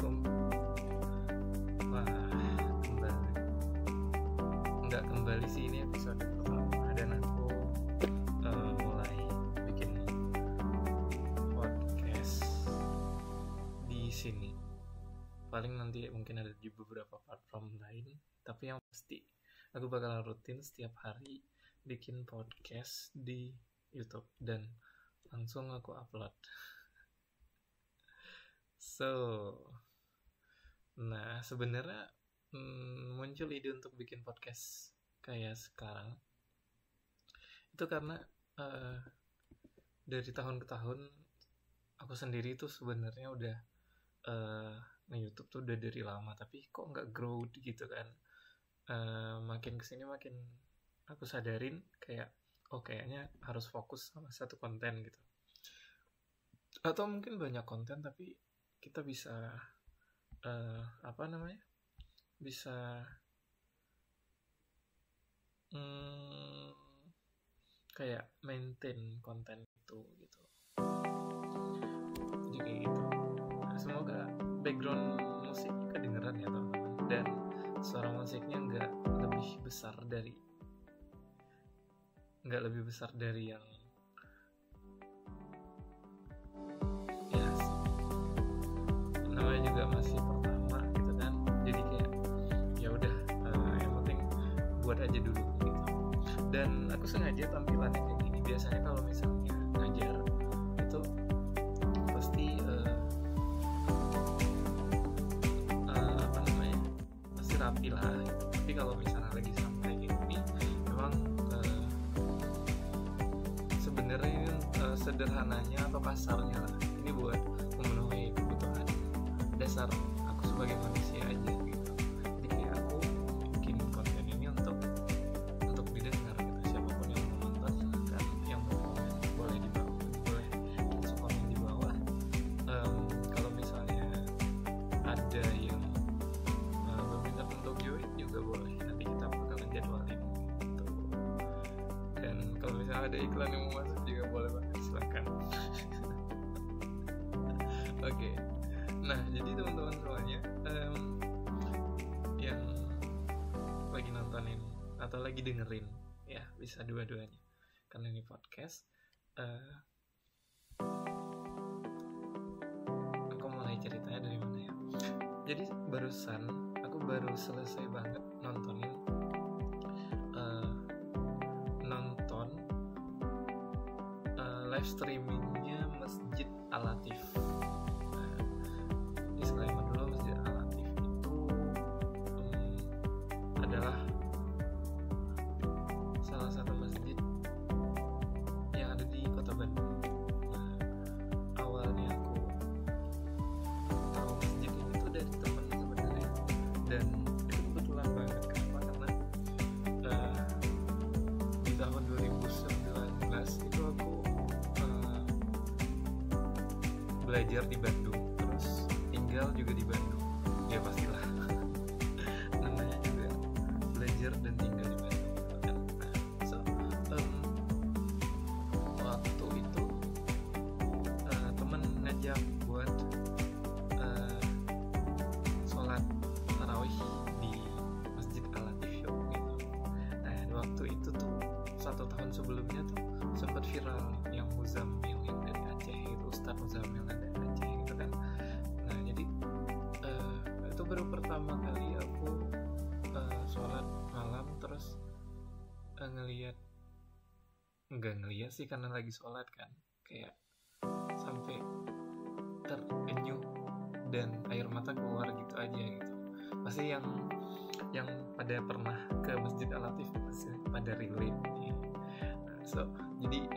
Assalamualaikum. Wah, kembali sih, ini episode pertama dan aku mulai bikin podcast di sini. Paling nanti mungkin ada di beberapa platform lain, tapi yang pasti aku bakalan rutin setiap hari bikin podcast di YouTube dan langsung aku upload. Nah sebenarnya muncul ide untuk bikin podcast kayak sekarang itu karena dari tahun ke tahun aku sendiri tuh sebenarnya udah nge-YouTube tuh udah dari lama, tapi kok nggak grow gitu kan. Makin kesini makin aku sadarin kayak kayaknya harus fokus sama satu konten gitu, atau mungkin banyak konten tapi kita bisa bisa kayak maintain konten itu gitu. Jadi kayak gitu. Nah, semoga background musik kedengeran ya teman-teman, dan suara musiknya nggak lebih besar dari yang namanya juga masih pertama gitu kan. Jadi kayak ya udah, yang penting buat aja dulu gitu. Dan aku sengaja tampilannya kayak gini. Biasanya kalau misalnya ngajar itu pasti pasti rapi lah gitu. Tapi kalau misalnya lagi santai kayak gini, memang sebenarnya sederhananya atau kasarnya lah, ini buat memenuhi kebutuhan dasar aku sebagai manusia aja gitu. Jadi kayak aku bikin konten ini untuk didengar gitu. Siapapun yang mau nonton silahkan, yang mau komen boleh di bawah, boleh langsung komen di bawah. Kalau misalnya ada yang berminat untuk join juga boleh, nanti kita bakalan jadwalin gitu. Dan kalau misalnya ada iklan yang mau masuk juga boleh banget, silahkan. Oke. Nah, jadi teman-teman semuanya yang lagi nontonin atau lagi dengerin, ya bisa dua-duanya, karena ini podcast. Aku mulai ceritanya dari mana ya? Jadi barusan aku baru selesai banget nonton live streamingnya Masjid Al-Latif. Disclaimer dulu, Masjid Al-Latif itu adalah salah satu masjid yang ada di Kota Bandung. Awalnya aku tahu masjid ini tuh dari teman sebenarnya, dan itu kebetulan banget. Kenapa? Karena di tahun 2019 itu aku belajar di Bandung, terus tinggal juga di Bandung. Ya pastilah namanya juga belajar dan tinggal di Bandung kan. Waktu itu temen ngajak buat sholat tarawih di Masjid Al-Latif gitu. Nah, waktu itu tuh 1 tahun sebelumnya tuh sempat viral yang Muzammil yang dari Aceh itu, Ustadz Muzammil dari Aceh gitu kan. Nah, jadi itu baru pertama kali aku sholat malam, terus nggak ngeliat sih, karena lagi sholat kan, kayak sampai terenyuh dan air mata keluar gitu aja gitu. Pasti yang pada pernah ke Masjid Al-Latif pasti pada relate nih. Jadi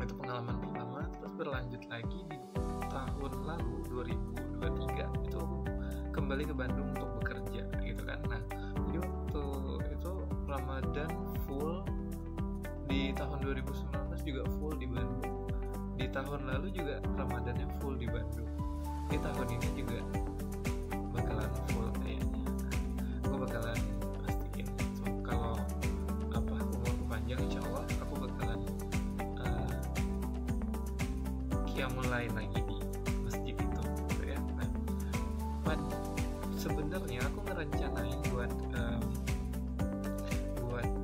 itu pengalaman pertama. Terus berlanjut lagi di tahun lalu 2023 itu aku kembali ke Bandung untuk bekerja gitu kan. Nah, jadi waktu itu Ramadan full, di tahun 2019 juga full di Bandung, di tahun lalu juga Ramadannya full di Bandung, di tahun ini juga bakalan full kayaknya. Aku bakalan pastiin kalau umurku panjang, insya Allah aku bakalan qiyamul lail lagi di masjid itu gitu ya. Nah, sebenarnya aku ngerencanain buat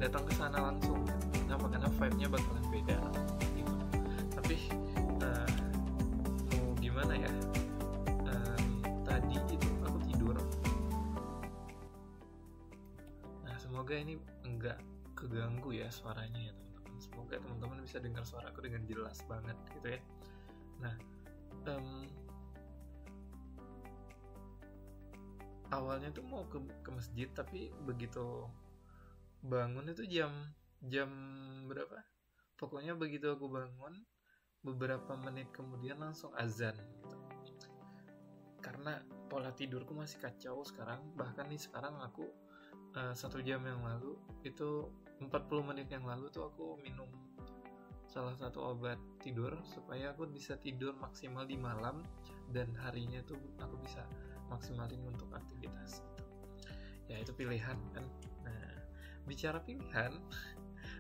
datang ke sana langsung. Kenapa? Karena vibe-nya bakalan beda gitu. Tapi mau gimana ya? Tadi itu aku tidur. Nah, semoga ini enggak keganggu ya suaranya ya teman-teman. Semoga teman-teman bisa dengar suaraku dengan jelas banget gitu ya. Nah, awalnya tuh mau ke masjid, tapi begitu bangun itu jam berapa? Pokoknya begitu aku bangun, beberapa menit kemudian langsung azan gitu. Karena pola tidurku masih kacau sekarang. Bahkan nih sekarang aku 1 jam yang lalu, itu 40 menit yang lalu tuh aku minum salah satu obat tidur supaya aku bisa tidur maksimal di malam dan harinya tuh aku bisa maksimalin untuk aktivitas gitu. Ya itu pilihan kan. Nah,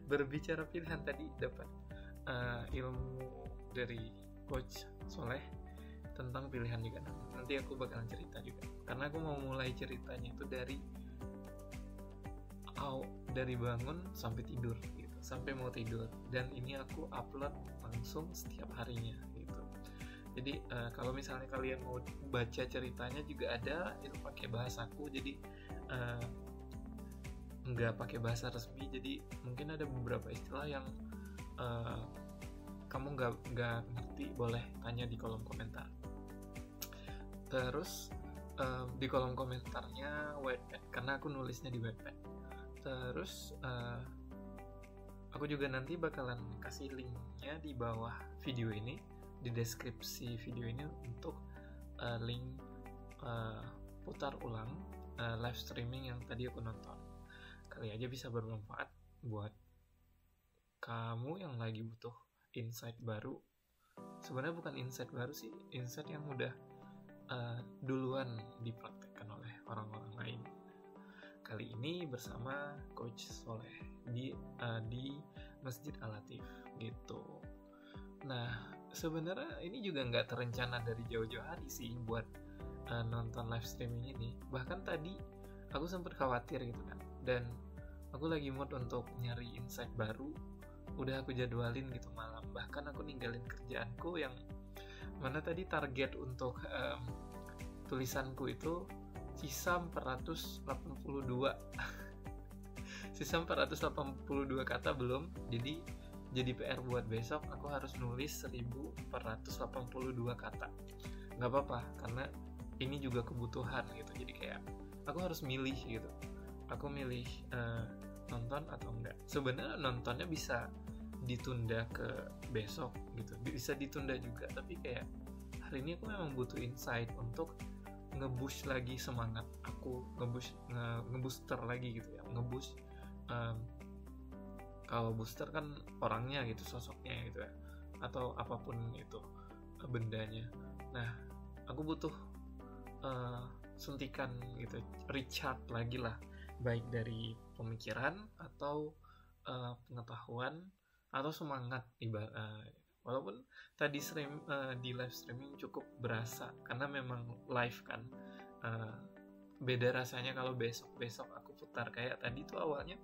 berbicara pilihan tadi dapat ilmu dari Coach Soleh tentang pilihan juga. Nanti aku bakalan cerita juga, karena aku mau mulai ceritanya itu dari bangun sampai tidur gitu, sampai mau tidur, dan ini aku upload langsung setiap harinya gitu. Jadi kalau misalnya kalian mau baca ceritanya juga ada, itu pakai bahasaku, jadi nggak pakai bahasa resmi, jadi mungkin ada beberapa istilah yang kamu nggak ngerti, boleh tanya di kolom komentar. Terus di kolom komentarnya Wattpad, karena aku nulisnya di Wattpad. Terus aku juga nanti bakalan kasih linknya di bawah video ini, di deskripsi video ini, untuk link putar ulang live streaming yang tadi aku nonton. Kali aja bisa bermanfaat buat kamu yang lagi butuh insight baru. Sebenarnya bukan insight baru sih, insight yang udah duluan dipraktekkan oleh orang-orang lain. Kali ini bersama Coach Soleh di Masjid Al-Latif gitu. Nah, sebenarnya ini juga nggak terencana dari jauh-jauh hari sih buat nonton live streaming ini. Bahkan tadi aku sempat khawatir gitu kan, dan aku lagi mood untuk nyari insight baru. Udah aku jadwalin gitu malam, bahkan aku ninggalin kerjaanku yang mana tadi target untuk tulisanku itu sisa 482 sisa 482 kata belum, jadi PR buat besok aku harus nulis 1482 kata. Nggak apa-apa, karena ini juga kebutuhan gitu, jadi kayak aku harus milih gitu, aku milih nonton atau enggak. Sebenarnya nontonnya bisa ditunda ke besok gitu, bisa ditunda juga, tapi kayak hari ini aku memang butuh insight untuk nge-boost lagi semangat aku, nge-booster lagi gitu ya, nge-boost. Kalau booster kan orangnya gitu, sosoknya gitu ya, atau apapun itu bendanya. Nah, aku butuh suntikan gitu, recharge lagi lah, baik dari pemikiran atau pengetahuan atau semangat. Walaupun tadi di live streaming cukup berasa, karena memang live kan, beda rasanya kalau besok aku putar. Kayak tadi tuh awalnya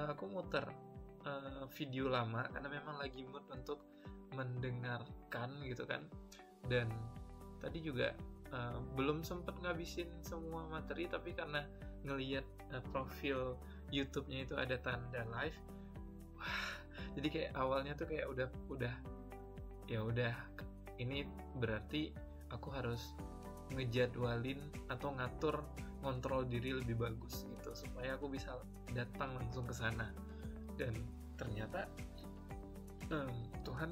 aku muter video lama karena memang lagi mood untuk mendengarkan gitu kan, dan tadi juga belum sempet ngabisin semua materi, tapi karena ngelihat profil YouTube-nya itu ada tanda live, wah, jadi kayak awalnya tuh kayak udah ini berarti aku harus ngejadwalin atau ngontrol diri lebih bagus gitu, supaya aku bisa datang langsung ke sana. Dan ternyata Tuhan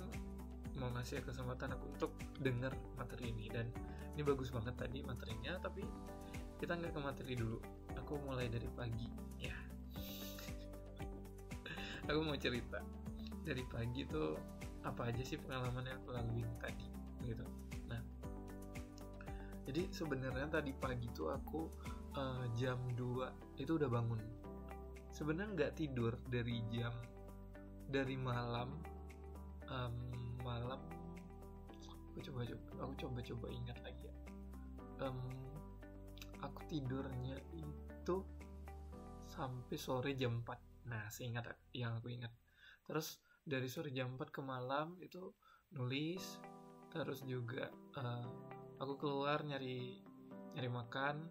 mau ngasih kesempatan aku untuk dengar materi ini, dan ini bagus banget tadi materinya. Tapi kita nggak ke materi dulu, aku mulai dari pagi ya. Aku mau cerita dari pagi tuh apa aja sih pengalaman yang aku laluin tadi gitu. Nah, jadi sebenarnya tadi pagi tuh aku jam 2 itu udah bangun. Sebenarnya nggak tidur dari malam. Aku coba ingat lagi ya. Aku tidurnya itu sampai sore jam 4. Nah, seingat yang aku ingat. Terus dari sore jam 4 ke malam itu nulis. Terus juga aku keluar nyari makan,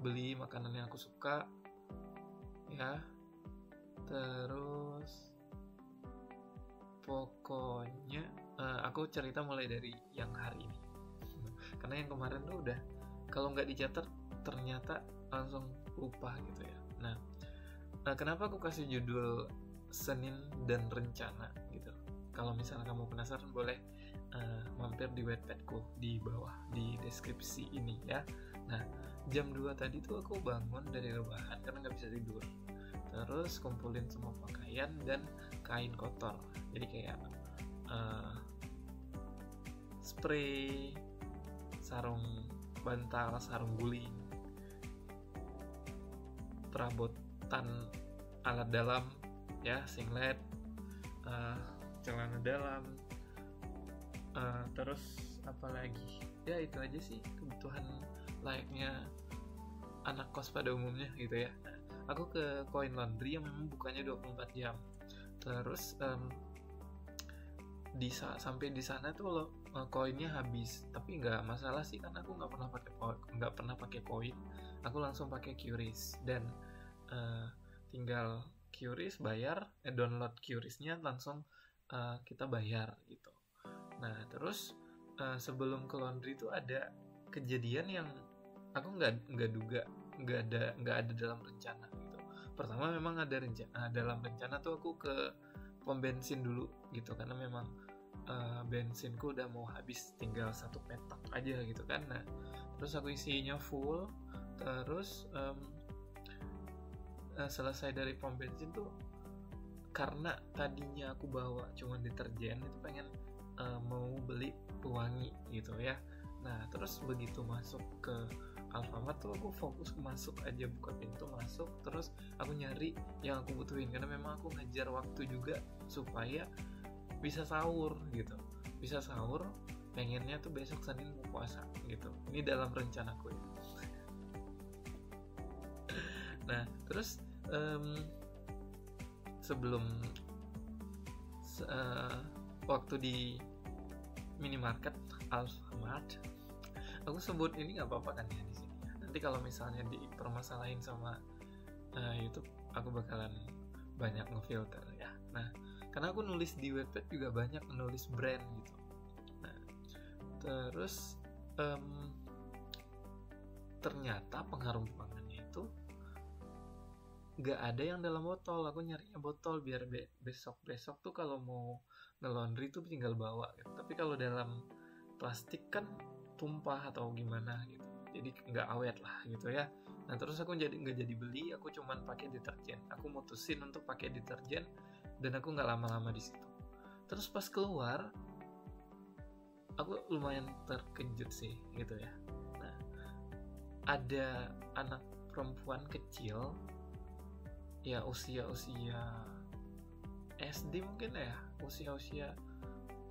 beli makanan yang aku suka, ya. Terus pokoknya aku cerita mulai dari yang hari ini. Karena yang kemarin tuh udah, kalau nggak dicatat ternyata langsung lupa gitu ya. Nah, kenapa aku kasih judul Senin dan Rencana gitu? Kalau misalnya kamu penasaran, boleh mampir di Wattpadku di bawah di deskripsi ini ya. Nah, jam 2 tadi tuh aku bangun dari rebahan karena nggak bisa tidur. Terus kumpulin semua pakaian dan kain kotor. Jadi kayak spray, sarung bantal, sarung guling, perabotan alat dalam ya, singlet, celana dalam, terus apa lagi ya, itu aja sih kebutuhan layaknya anak kos pada umumnya gitu ya. Aku ke Coin Laundry yang memang bukanya 24 jam. Terus sampai di sana tuh kalau koinnya habis, tapi nggak masalah sih karena aku nggak pernah pakai koin. Aku langsung pakai QRIS dan tinggal QRIS bayar, download QRIS-nya langsung kita bayar gitu. Nah, terus sebelum ke laundry itu ada kejadian yang aku nggak duga, nggak ada dalam rencana gitu. Pertama memang ada dalam rencana tuh aku ke pom bensin dulu gitu, karena memang bensinku udah mau habis, tinggal 1 petak aja gitu kan. Nah, terus aku isinya full. Terus selesai dari pom bensin tuh, karena tadinya aku bawa cuma deterjen, itu pengen mau beli pewangi gitu ya. Nah, terus begitu masuk ke Alfamart tuh aku fokus masuk aja, buka pintu masuk, terus aku nyari yang aku butuhin karena memang aku ngejar waktu juga supaya bisa sahur gitu. Bisa sahur, pengennya tuh besok Senin mau puasa gitu. Ini dalam rencanaku ya. Nah, terus sebelum waktu di minimarket Alfamart, aku sebut ini nggak apa-apa kan ya di sini. Nanti kalau misalnya dipermasalahin sama YouTube, aku bakalan banyak ngefilter ya. Nah, karena aku nulis di Wattpad juga banyak nulis brand gitu. Nah, terus ternyata pengharum ruangannya itu nggak ada yang dalam botol. Aku nyarinya botol biar besok tuh kalau mau nge-laundry tuh tinggal bawa gitu. Tapi kalau dalam plastik kan tumpah atau gimana gitu, jadi nggak awet lah gitu ya. Nah, terus aku nggak jadi beli, aku cuman pakai deterjen. Aku mutusin untuk pakai deterjen dan aku nggak lama-lama di situ. Terus pas keluar, aku lumayan terkejut sih gitu ya. Nah, ada anak perempuan kecil, ya usia SD mungkin ya, usia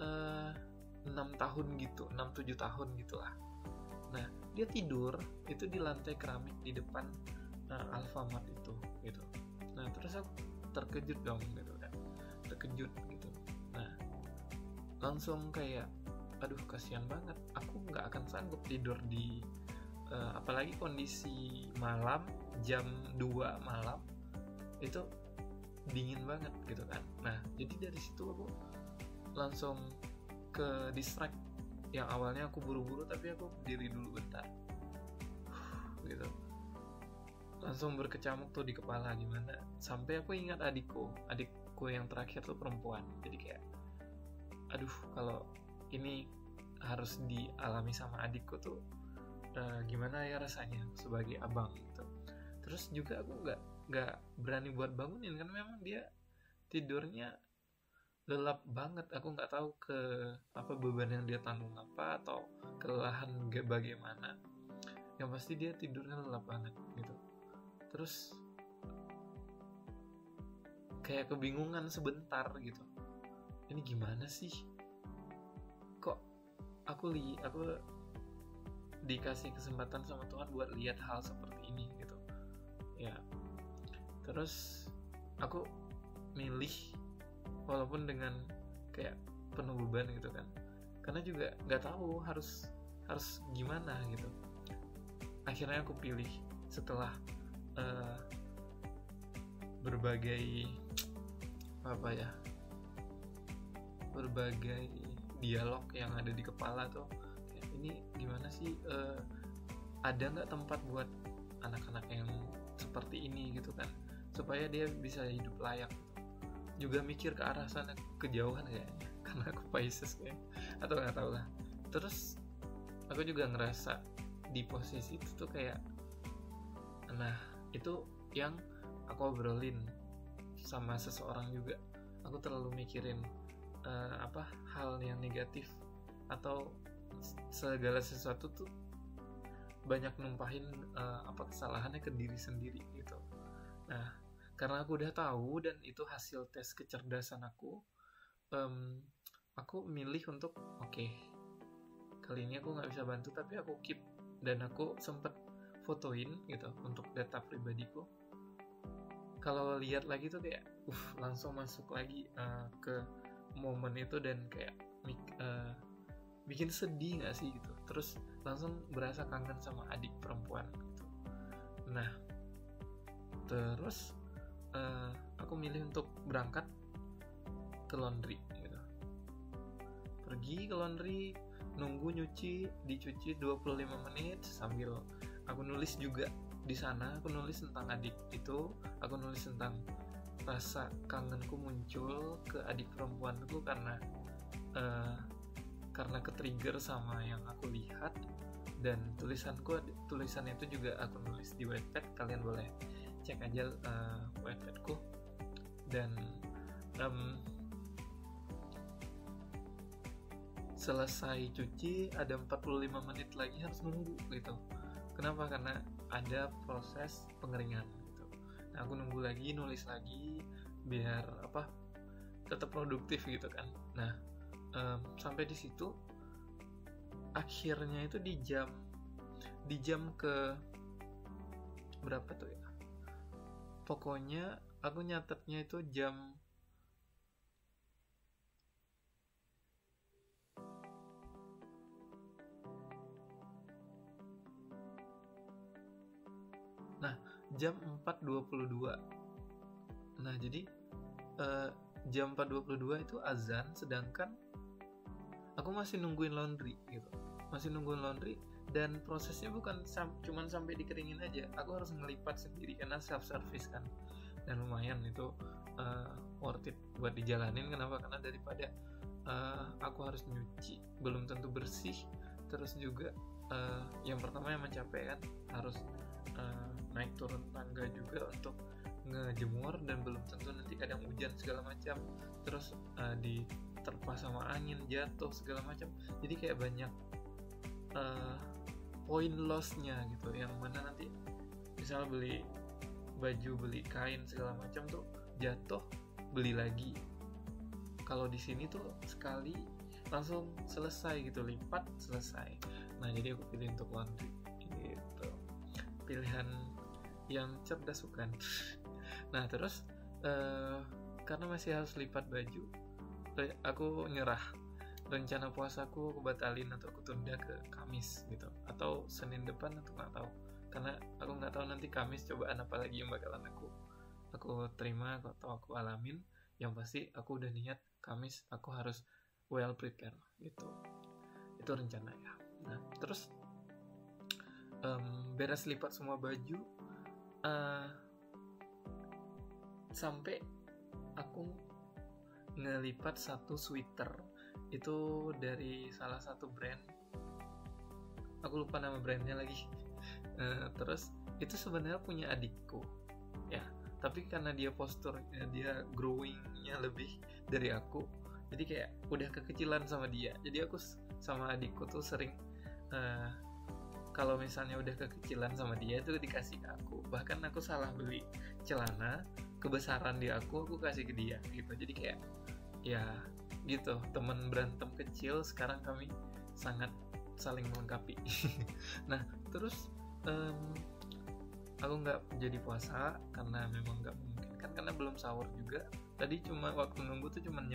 6 tahun gitu, 6-7 tahun gitu lah. Nah, dia tidur itu di lantai keramik di depan Alfamart itu gitu. Nah, terus aku terkejut dong gitu kan. Terkejut gitu. Nah, langsung kayak aduh kasihan banget. Aku nggak akan sanggup tidur di apalagi kondisi malam jam 2 malam itu dingin banget gitu kan. Nah, jadi dari situ aku langsung ke distract. Yang awalnya aku buru-buru, tapi aku berdiri dulu bentar gitu. Langsung berkecamuk tuh di kepala gimana. Sampai aku ingat adikku yang terakhir tuh perempuan. Jadi kayak aduh, kalau ini harus dialami sama adikku tuh gimana ya rasanya sebagai abang gitu. Terus juga aku nggak berani buat bangunin karena memang dia tidurnya lelap banget. Aku nggak tahu beban yang dia tanggung apa atau kelelahan bagaimana. Yang pasti dia tidurnya lelap banget gitu. Terus kayak kebingungan sebentar gitu. Ini gimana sih? Kok aku dikasih kesempatan sama Tuhan buat lihat hal seperti ini gitu ya. Terus aku milih walaupun dengan kayak penuh beban gitu kan, karena juga nggak tahu harus gimana gitu. Akhirnya aku pilih setelah berbagai dialog yang ada di kepala tuh, kayak ini gimana sih, ada nggak tempat buat anak-anak yang seperti ini gitu kan, supaya dia bisa hidup layak gitu. Juga mikir ke arah sana, kejauhan kayaknya karena aku Pisces kayak, atau nggak tahu lah. Terus aku juga ngerasa di posisi itu tuh kayak, nah itu yang aku obrolin sama seseorang juga. Aku terlalu mikirin hal yang negatif atau segala sesuatu tuh banyak numpahin kesalahannya ke diri sendiri gitu. Nah, karena aku udah tahu dan itu hasil tes kecerdasan aku milih untuk oke, kali ini aku nggak bisa bantu tapi aku keep, dan aku sempet fotoin gitu untuk data pribadiku. Kalau lihat lagi tuh kayak langsung masuk lagi ke momen itu, dan kayak bikin sedih nggak sih gitu. Terus langsung berasa kangen sama adik perempuan gitu. Nah, terus aku milih untuk berangkat ke laundry gitu. Pergi ke laundry, nunggu dicuci 25 menit sambil aku nulis juga di sana. Aku nulis tentang adik itu, aku nulis tentang rasa kangenku muncul ke adik perempuanku karena ke-trigger sama yang aku lihat. Dan tulisan itu juga aku nulis di Wattpad, kalian boleh cek aja Wattpadku. Dan selesai cuci ada 45 menit lagi harus nunggu gitu. Kenapa? Karena ada proses pengeringan gitu. Nah, aku nunggu lagi, nulis lagi biar tetap produktif gitu kan. Nah, sampai di situ akhirnya itu di jam ke berapa tuh ya, pokoknya aku nyatetnya itu jam jam 4.22. Nah, jadi jam 4.22 itu azan, sedangkan aku masih nungguin laundry gitu. Dan prosesnya bukan cuman sampai dikeringin aja. Aku harus ngelipat sendiri karena self service kan. Dan lumayan itu worth it buat dijalanin. Kenapa? Karena daripada aku harus nyuci belum tentu bersih, terus juga yang pertama yang mencapai kan harus naik turun tangga juga untuk ngejemur, dan belum tentu nanti kadang hujan segala macam, terus diterpa sama angin, jatuh segala macam. Jadi kayak banyak poin loss-nya gitu, yang mana nanti misal beli baju, beli kain segala macam tuh jatuh, beli lagi. Kalau di sini tuh sekali langsung selesai gitu, lipat selesai. Nah, jadi aku pilih untuk laundry gitu. Pilihan yang cerdas bukan? Nah, terus karena masih harus lipat baju, aku nyerah. Rencana puasaku aku batalin atau aku tunda ke Kamis gitu, atau Senin depan, atau nggak tahu. Karena aku nggak tahu nanti Kamis cobaan apa lagi yang bakalan aku terima atau aku alamin. Yang pasti aku udah niat Kamis aku harus well prepare gitu. Itu rencana ya. Nah, terus beres lipat semua baju, sampai aku ngelipat satu sweater itu dari salah satu brand, aku lupa nama brandnya lagi. Terus itu sebenarnya punya adikku ya, tapi karena dia posturnya, dia growingnya lebih dari aku, jadi kayak udah kekecilan sama dia. Jadi aku sama adikku tuh sering kalau misalnya udah kekecilan sama dia itu dikasih ke aku. Bahkan aku salah beli celana, kebesaran di aku kasih ke dia gitu. Jadi kayak ya gitu, teman berantem kecil sekarang kami sangat saling melengkapi. Nah terus aku nggak jadi puasa karena memang nggak memungkinkan, karena belum sahur juga. Tadi cuma waktu nunggu tuh cuman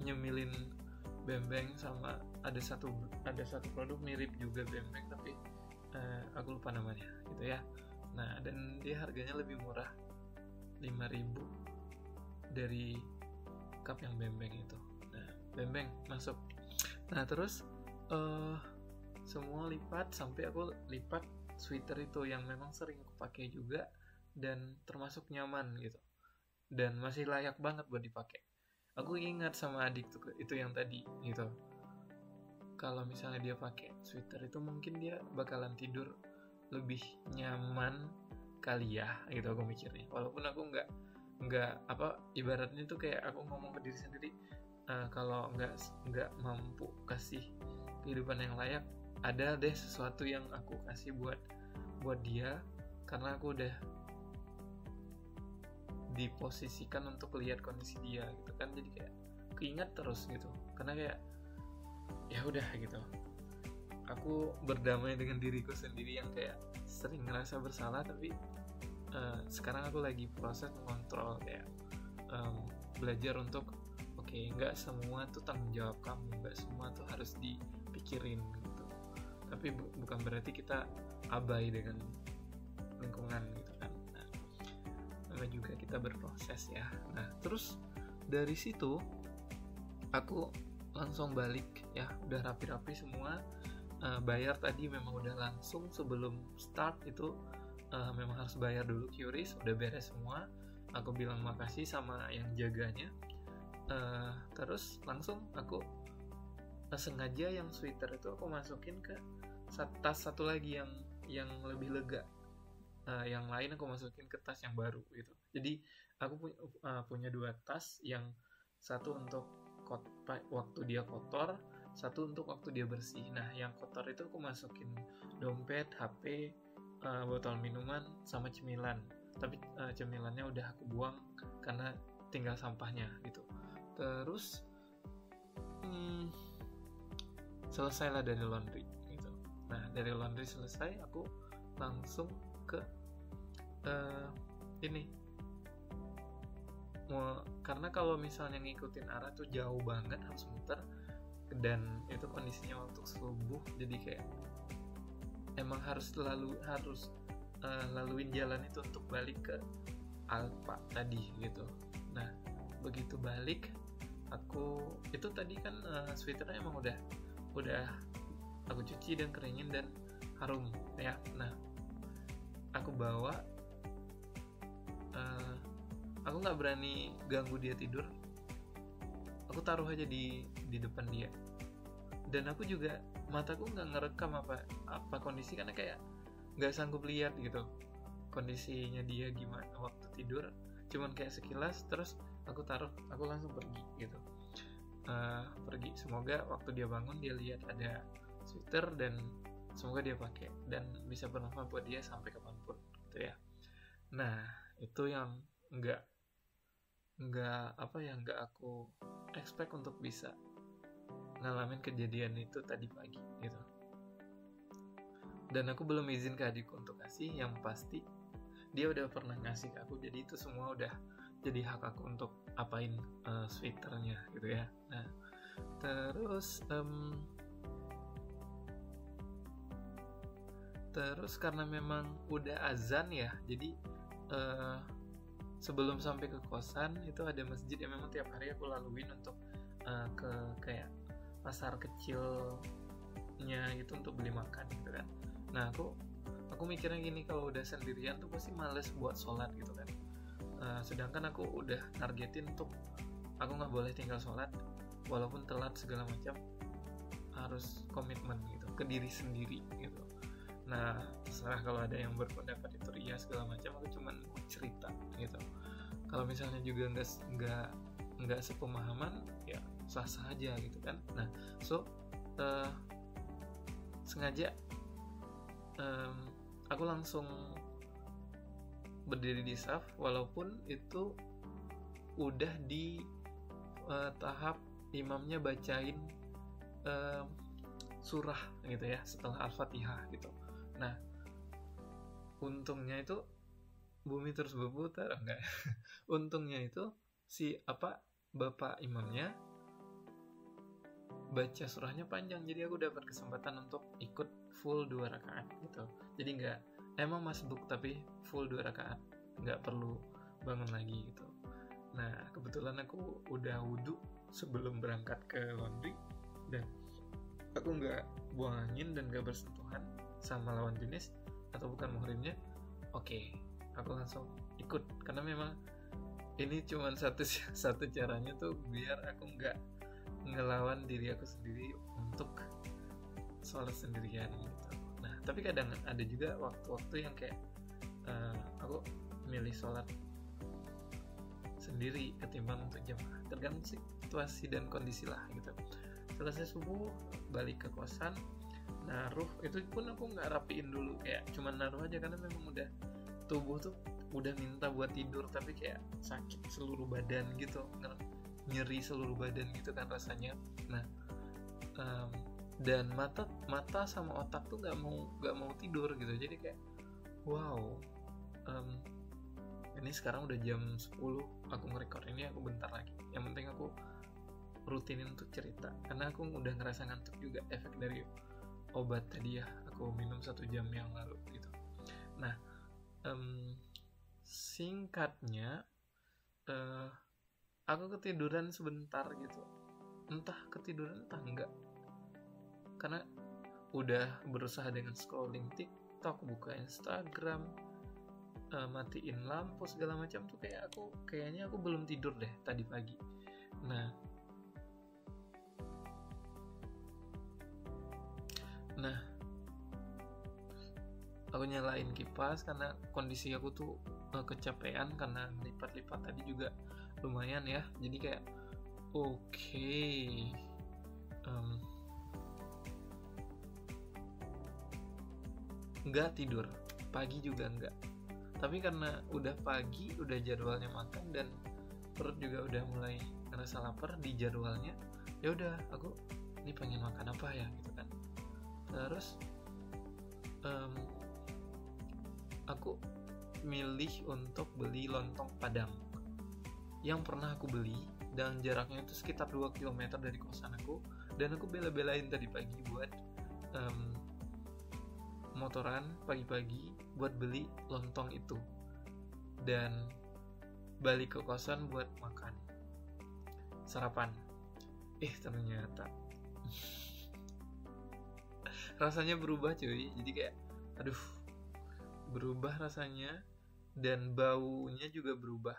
nyemilin bembeng, sama ada satu produk mirip juga bembeng tapi aku lupa namanya gitu ya. Nah dan dia harganya lebih murah, 5.000 dari cup yang bembeng itu. Nah bembeng masuk. Nah terus semua lipat, sampai aku lipat sweater itu yang memang sering aku pakai juga dan termasuk nyaman gitu dan masih layak banget buat dipakai. Aku ingat sama adik tuh itu yang tadi gitu, kalau misalnya dia pakai sweater itu mungkin dia bakalan tidur lebih nyaman kali ya gitu aku mikirnya. Walaupun aku nggak apa, ibaratnya tuh kayak aku ngomong ke diri sendiri, kalau nggak mampu kasih kehidupan yang layak, ada deh sesuatu yang aku kasih buat dia, karena aku udah diposisikan untuk lihat kondisi dia gitu kan. Jadi kayak keinget terus gitu, karena kayak ya udah gitu, aku berdamai dengan diriku sendiri yang kayak sering ngerasa bersalah. Tapi sekarang aku lagi proses mengontrol, kayak belajar untuk oke, nggak semua tuh tanggung jawab kamu, nggak semua tuh harus dipikirin gitu. Tapi bukan berarti kita abai dengan lingkungan gitu kan. Nah, sama juga kita berproses ya. Nah terus dari situ aku langsung balik ya, udah rapi-rapi semua. Bayar tadi memang udah langsung sebelum start itu, memang harus bayar dulu QRIS, udah beres semua. Aku bilang makasih sama yang jaganya. Terus langsung aku sengaja yang sweater itu aku masukin ke tas satu lagi yang lebih lega. Yang lain aku masukin ke tas yang baru gitu. Jadi aku punya 2 tas, yang satu untuk waktu dia kotor, satu untuk waktu dia bersih. Nah yang kotor itu aku masukin dompet, HP, botol minuman, sama cemilan. Tapi cemilannya udah aku buang karena tinggal sampahnya gitu. Terus selesailah dari laundry gitu. Nah dari laundry selesai, aku langsung ke ini, karena kalau misalnya ngikutin arah tuh jauh banget, harus muter, dan itu kondisinya waktu subuh, jadi kayak emang harus laluin jalan itu untuk balik ke Alfa tadi gitu. Nah begitu balik, aku itu tadi kan sweaternya emang udah aku cuci dan keringin dan harum ya. Nah aku bawa, aku nggak berani ganggu dia tidur, aku taruh aja di depan dia. Dan aku juga, mataku nggak ngerekam apa kondisi, karena kayak nggak sanggup lihat gitu kondisinya dia gimana waktu tidur, cuman kayak sekilas. Terus aku taruh, aku langsung pergi gitu. Pergi, semoga waktu dia bangun dia lihat ada sweater, dan semoga dia pakai dan bisa bermanfaat buat dia sampai kapanpun gitu ya. Nah itu yang nggak aku expect untuk bisa ngalamin kejadian itu tadi pagi gitu. Dan aku belum izin ke adikku untuk kasih, yang pasti dia udah pernah ngasih ke aku, jadi itu semua udah jadi hak aku untuk apain sweaternya gitu ya. Nah terus karena memang udah azan ya, jadi sebelum sampai ke kosan itu ada masjid yang memang tiap hari aku laluin untuk ke kayak pasar kecilnya gitu untuk beli makan gitu kan. Nah aku mikirnya gini, kalau udah sendirian tuh pasti males buat sholat gitu kan. Sedangkan aku udah targetin untuk aku nggak boleh tinggal sholat walaupun telat segala macam, harus komitmen gitu ke diri sendiri gitu. Nah terserah kalau ada yang berpendapat itu ria segala macam, aku cuman mau cerita gitu. Kalau misalnya juga nggak sepemahaman ya sah-sah aja gitu kan. Nah sengaja aku langsung berdiri di saf, walaupun itu udah di tahap imamnya bacain surah gitu ya setelah Al-Fatihah gitu. Nah, untungnya itu bumi terus berputar enggak. Untungnya itu si bapak imamnya baca surahnya panjang, jadi aku dapat kesempatan untuk ikut full 2 rakaat gitu. Jadi enggak emang masbuk tapi full 2 rakaat, enggak perlu bangun lagi gitu. Nah, kebetulan aku udah wudhu sebelum berangkat ke laundry dan aku nggak buang angin dan nggak bersentuhan sama lawan jenis atau bukan muhrimnya. Oke, aku langsung ikut karena memang ini cuma satu caranya tuh biar aku nggak ngelawan diri aku sendiri untuk sholat sendirian gitu. Nah, tapi kadang ada juga waktu-waktu yang kayak aku milih sholat sendiri ketimbang untuk jamaah, tergantung situasi dan kondisi lah gitu. Selesai subuh balik ke kosan, naruh, itu pun aku nggak rapiin dulu, kayak cuman naruh aja karena memang udah tubuh tuh udah minta buat tidur tapi kayak sakit seluruh badan gitu, nyeri seluruh badan gitu kan rasanya. Nah, dan mata sama otak tuh nggak mau tidur gitu, jadi kayak wow, ini sekarang udah jam 10 aku nge-record ini, aku bentar lagi, yang penting aku rutinin untuk cerita karena aku udah ngerasa ngantuk juga efek dari obat tadi ya, aku minum 1 jam yang lalu gitu. Nah, singkatnya aku ketiduran sebentar gitu, entah ketiduran entah enggak, karena udah berusaha dengan scrolling TikTok, buka Instagram, matiin lampu segala macam tuh kayaknya aku belum tidur deh tadi pagi. Nah, aku nyalain kipas karena kondisi aku tuh kecapean karena lipat-lipat tadi juga lumayan ya. Jadi kayak oke, nggak tidur, pagi juga nggak. Tapi karena udah pagi, udah jadwalnya makan dan perut juga udah mulai ngerasa lapar di jadwalnya, ya udah aku ini pengen makan apa ya gitu kan. Terus aku milih untuk beli lontong Padang yang pernah aku beli dan jaraknya itu sekitar 2 km dari kosan aku, dan aku bela-belain tadi pagi buat motoran pagi-pagi buat beli lontong itu dan balik ke kosan buat makan sarapan. Ternyata rasanya berubah cuy, jadi kayak aduh, berubah rasanya dan baunya juga berubah.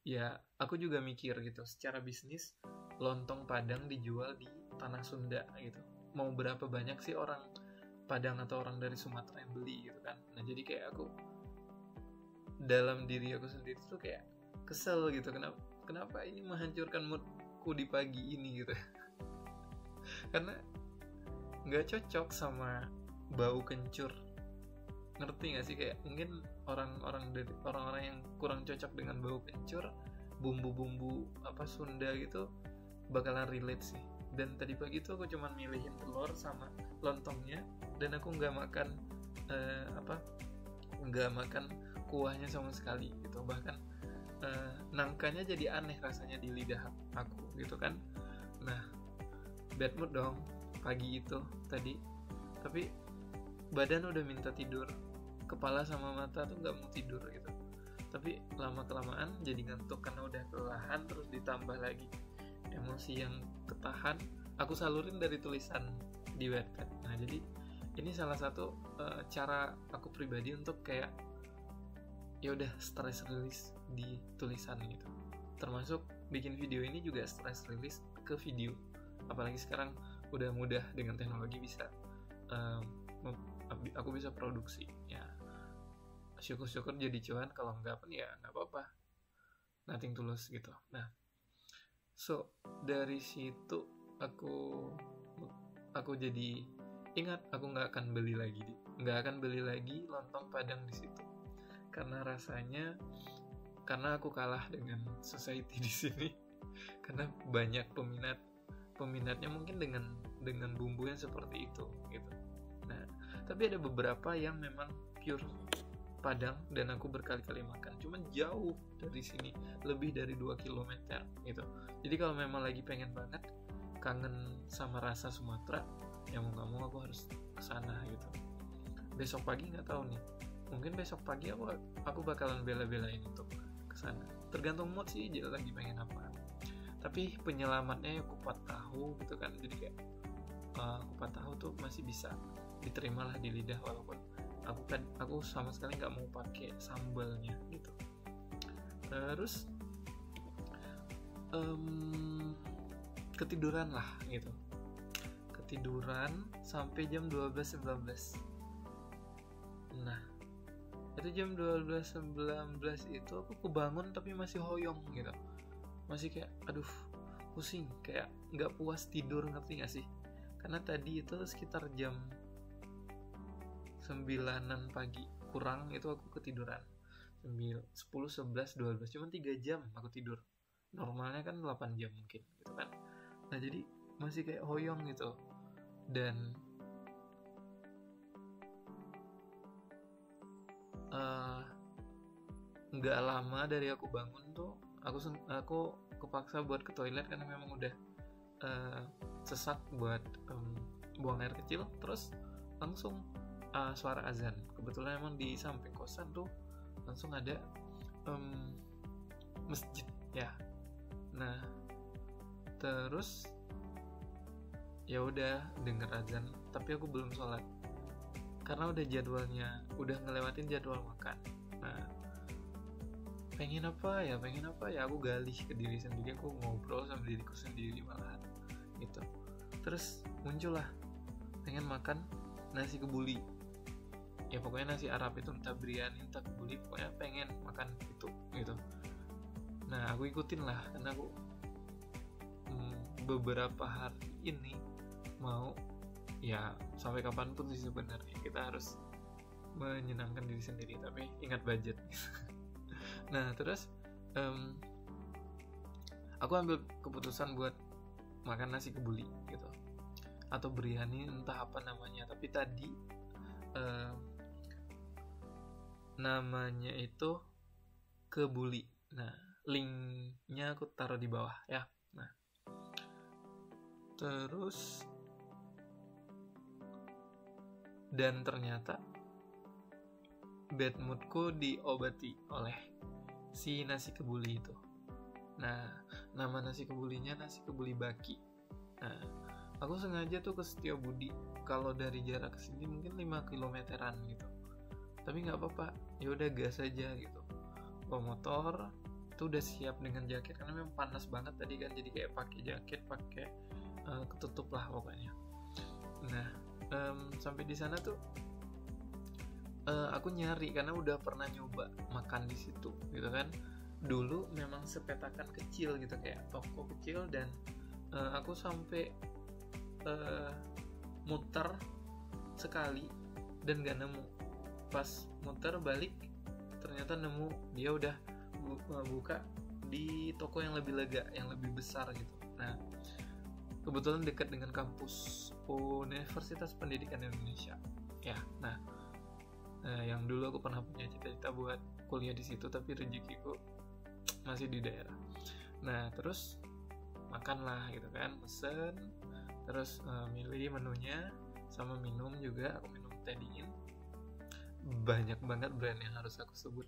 Ya, aku juga mikir gitu, secara bisnis lontong Padang dijual di tanah Sunda gitu, mau berapa banyak sih orang Padang atau orang dari Sumatera yang beli gitu kan. Nah, jadi kayak aku dalam diri aku sendiri tuh kayak kesel gitu, kenapa ini menghancurkan moodku di pagi ini gitu. Karena nggak cocok sama bau kencur, ngerti nggak sih, kayak mungkin orang-orang yang kurang cocok dengan bau kencur, bumbu-bumbu Sunda gitu bakalan relate sih. Dan tadi pagi tuh aku cuma milihin telur sama lontongnya dan aku nggak makan nggak makan kuahnya sama sekali gitu, bahkan nangkanya jadi aneh rasanya di lidah aku gitu kan. Nah, bad mood dong pagi itu tadi, tapi badan udah minta tidur, kepala sama mata tuh nggak mau tidur gitu, tapi lama kelamaan jadi ngantuk karena udah kelelahan, terus ditambah lagi emosi yang ketahan aku salurin dari tulisan di Wattpad. Nah, jadi ini salah satu cara aku pribadi untuk kayak ya udah stress release di tulisan gitu, termasuk bikin video ini juga stress release ke video, apalagi sekarang udah mudah dengan teknologi bisa aku bisa produksi ya, syukur-syukur jadi cuan, kalau enggak pun ya nggak apa-apa, nothing tulus gitu. Nah, so dari situ aku jadi ingat aku nggak akan beli lagi lontong Padang di situ, karena rasanya, karena aku kalah dengan society di sini, karena banyak peminatnya mungkin dengan bumbu yang seperti itu gitu. Nah, tapi ada beberapa yang memang pure Padang dan aku berkali-kali makan, cuman jauh dari sini, lebih dari 2 km gitu. Jadi kalau memang lagi pengen banget kangen sama rasa Sumatera, ya mau gak mau aku harus kesana gitu. Besok pagi nggak tahu nih, mungkin besok pagi aku bakalan bela-belain untuk kesana, tergantung mood sih lagi pengen apa. Tapi penyelamatnya ya kupat tahu gitu kan, jadi kayak kupat tahu tuh masih bisa diterima lah di lidah, walaupun aku sama sekali nggak mau pakai sambalnya gitu. Terus ketiduran lah gitu, ketiduran sampai jam 12.19. Nah itu jam 12.19 itu aku kebangun tapi masih hoyong gitu, masih kayak aduh pusing, kayak nggak puas tidur, ngerti gak sih? Karena tadi itu sekitar jam 9-an pagi kurang itu aku ketiduran, 10, 11, 12, cuma 3 jam aku tidur, normalnya kan 8 jam mungkin gitu kan. Nah jadi masih kayak hoyong gitu. Dan nggak lama dari aku bangun tuh aku kepaksa buat ke toilet karena memang udah sesak buat buang air kecil. Terus langsung suara azan, kebetulan emang di samping kosan tuh langsung ada masjid ya. Nah terus ya udah denger azan, tapi aku belum sholat karena udah jadwalnya, udah ngelewatin jadwal makan. Nah pengen apa ya, aku galih ke diri sendiri, aku ngobrol sama diriku sendiri malahan gitu. Terus muncullah pengen makan nasi kebuli, ya pokoknya nasi Arab itu, entah biryani entah kebuli, pokoknya pengen makan itu gitu. Nah aku ikutin lah karena aku beberapa hari ini mau, ya sampai kapanpun sih sebenarnya kita harus menyenangkan diri sendiri, tapi ingat budget. Nah terus aku ambil keputusan buat makan nasi kebuli gitu, atau biryani entah apa namanya, tapi tadi namanya itu kebuli. Nah linknya aku taruh di bawah ya. Nah terus dan ternyata bad moodku diobati oleh si nasi kebuli itu. Nah nama nasi kebulinya nasi kebuli Baki. Nah aku sengaja tuh ke Setiabudi, kalau dari jarak kesini mungkin 5 kilometeran gitu, tapi nggak apa-apa, ya udah gas aja gitu. Bawa motor tuh udah siap dengan jaket karena memang panas banget tadi kan, jadi kayak pakai jaket, pakai ketutup lah pokoknya. Nah sampai di sana tuh aku nyari karena udah pernah nyoba makan di situ gitu kan. Dulu memang sepetakan kecil gitu, kayak toko kecil, dan aku sampai muter sekali dan gak nemu. Pas muter balik ternyata nemu, dia udah buka di toko yang lebih lega, yang lebih besar gitu. Nah kebetulan dekat dengan kampus Universitas Pendidikan Indonesia ya. Nah yang dulu aku pernah punya cita-cita buat kuliah di situ, tapi rezekiku masih di daerah. Nah terus makanlah gitu kan, pesen, terus milih menunya sama minum juga. Aku minum teh dingin, banyak banget brand yang harus aku sebut.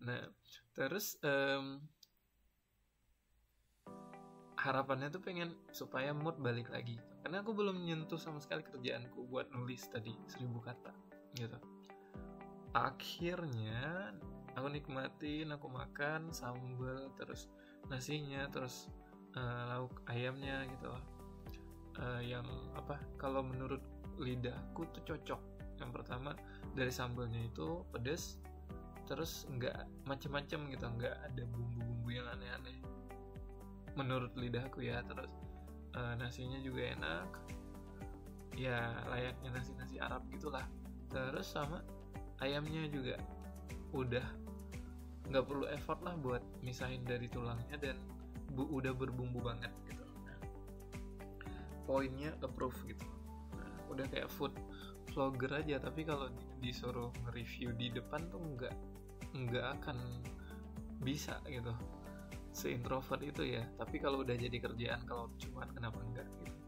Nah terus harapannya tuh pengen supaya mood balik lagi, karena aku belum nyentuh sama sekali kerjaanku buat nulis tadi 1000 kata gitu. Akhirnya aku nikmatin, aku makan sambal, terus nasinya, terus lauk ayamnya gitu loh. Yang apa, kalau menurut lidahku tuh cocok. Yang pertama dari sambalnya itu pedas, terus nggak macem-macem gitu, nggak ada bumbu-bumbu yang aneh-aneh menurut lidahku ya. Terus nasinya juga enak ya, layaknya nasi Arab gitulah. Terus sama ayamnya juga udah nggak perlu effort lah buat misahin dari tulangnya, dan udah berbumbu banget gitu. Nah, poinnya approve gitu. Nah, udah kayak food vlogger aja, tapi kalau disuruh nge-review di depan tuh nggak akan bisa gitu, se-introvert itu ya. Tapi kalau udah jadi kerjaan, kalau cuma kenapa enggak gitu.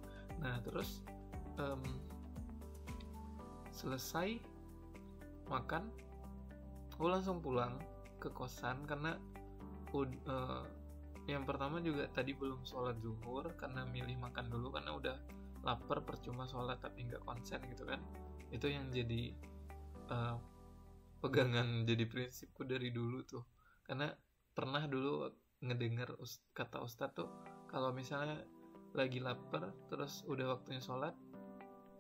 Nah terus selesai makan, aku langsung pulang ke kosan karena yang pertama juga tadi belum sholat zuhur karena milih makan dulu karena udah lapar, percuma sholat tapi nggak konsen gitu kan. Itu yang jadi pegangan, jadi prinsipku dari dulu tuh, karena pernah dulu ngedengar kata ustadz tuh, kalau misalnya lagi lapar terus udah waktunya sholat,